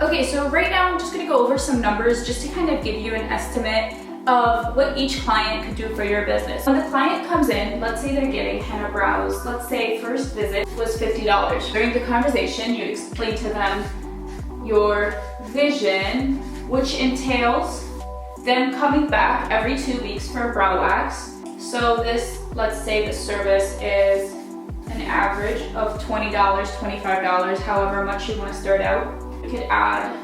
Okay, so right now I'm just gonna go over some numbers just to kind of give you an estimate of what each client could do for your business. When the client comes in, let's say they're getting henna brows, let's say first visit was $50. During the conversation, you explain to them your vision, which entails them coming back every 2 weeks for a brow wax. So this, let's say the service is an average of $20, $25, however much you want to start out. You could add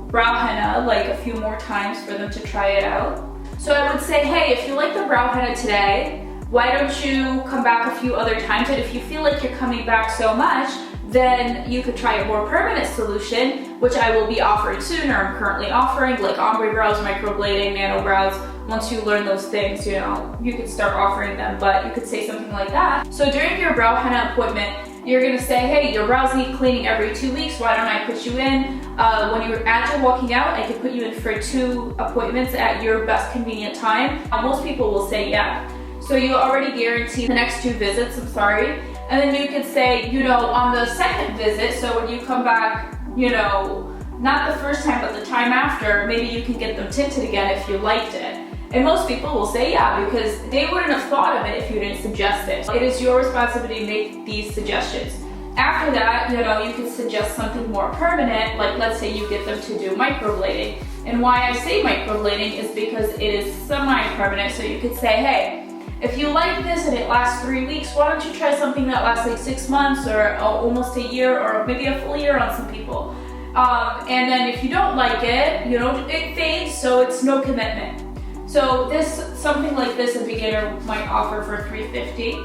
brow henna like a few more times for them to try it out. So I would say, hey, if you like the brow henna today, why don't you come back a few other times? And if you feel like you're coming back so much, then you could try a more permanent solution, which I will be offering soon, or I'm currently offering, like ombre brows, microblading, nano brows. Once you learn those things, you could start offering them, but you could say something like that. So during your brow henna appointment, you're gonna say, hey, your brows need cleaning every 2 weeks. Why don't I put you in? When you're walking out, I could put you in for 2 appointments at your best convenient time. Most people will say yeah. So you already guarantee the next 2 visits, And then you could say, on the second visit, so when you come back, not the first time, but the time after, maybe you can get them tinted again if you liked it. And most people will say yeah, because they wouldn't have thought of it if you didn't suggest it. It is your responsibility to make these suggestions. After that, you can suggest something more permanent, like let's say you get them to do microblading. And why I say microblading is because it is semi-permanent, so you could say, hey, if you like this and it lasts 3 weeks, why don't you try something that lasts like 6 months or almost a year or maybe a full year on some people. And then if you don't like it, it fades, so it's no commitment. So something like this, a beginner might offer for $350.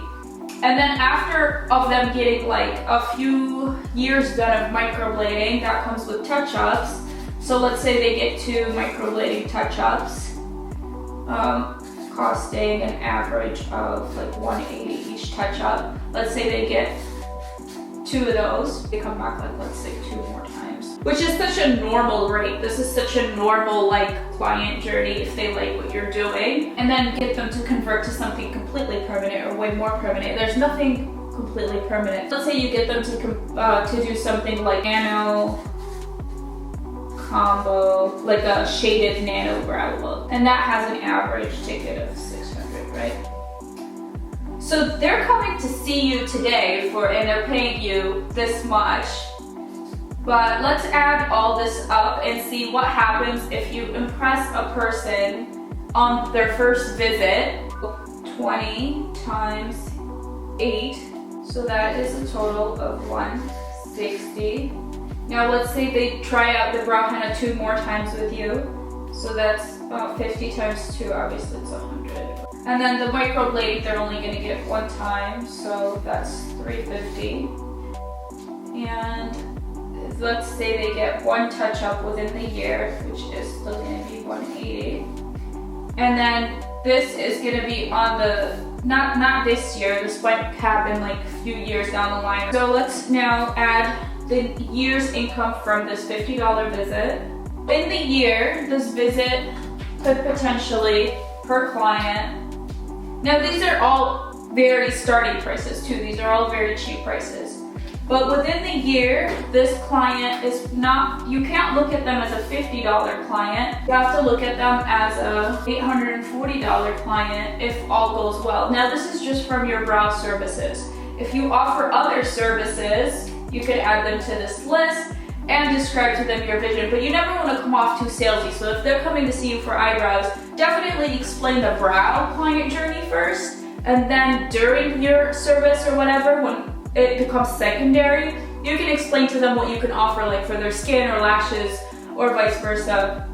And then after of them getting like a few years done of microblading, that comes with touch-ups. So let's say they get 2 microblading touch-ups, costing an average of like $180 each touch-up. Let's say they get 2 of those. They come back like, let's say 2 more times, which is such a normal rate. This is such a normal client journey if they like what you're doing. And then get them to convert to something completely permanent or way more permanent. There's nothing completely permanent. Let's say you get them to do something like nano combo, like a shaded nano brow look. And that has an average ticket of $600, right? So they're coming to see you today and they're paying you this much. But let's add all this up and see what happens if you impress a person on their first visit. 20 times 8, so that is a total of 160. Now let's say they try out the brow henna 2 more times with you. So that's 50 times 2, obviously it's 100. And then the microblading, they're only gonna get 1 time, so that's $350. And let's say they get 1 touch-up within the year, which is still gonna be $180. And then this is gonna be on the, not this year, this might happen like a few years down the line. So let's now add the year's income from this $50 visit. In the year, this visit could potentially, per client, now these are all very starting prices too, these are all very cheap prices. But within the year, this client is not, you can't look at them as a $50 client. You have to look at them as a $840 client if all goes well. Now this is just from your brow services. If you offer other services, you could add them to this list and describe to them your vision, but you never want to come off too salesy. So if they're coming to see you for eyebrows, definitely explain the brow client journey first, and then during your service or whatever, when it becomes secondary, you can explain to them what you can offer, like for their skin or lashes or vice versa.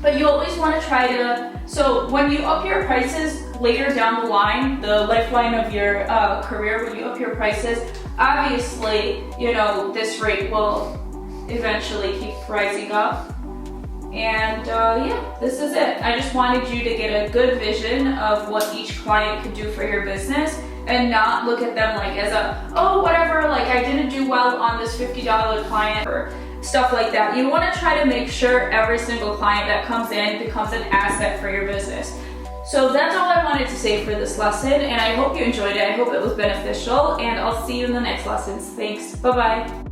But you always want to try to, so when you up your prices later down the line, the lifeline of your career, when you up your prices, obviously, this rate will eventually keep rising up. And yeah, this is it. I just wanted you to get a good vision of what each client could do for your business and not look at them like as whatever, like I didn't do well on this $50 client or stuff like that. You want to try to make sure every single client that comes in becomes an asset for your business. So that's all I wanted to say for this lesson, and I hope you enjoyed it. I hope it was beneficial, and I'll see you in the next lessons. Thanks. Bye-bye.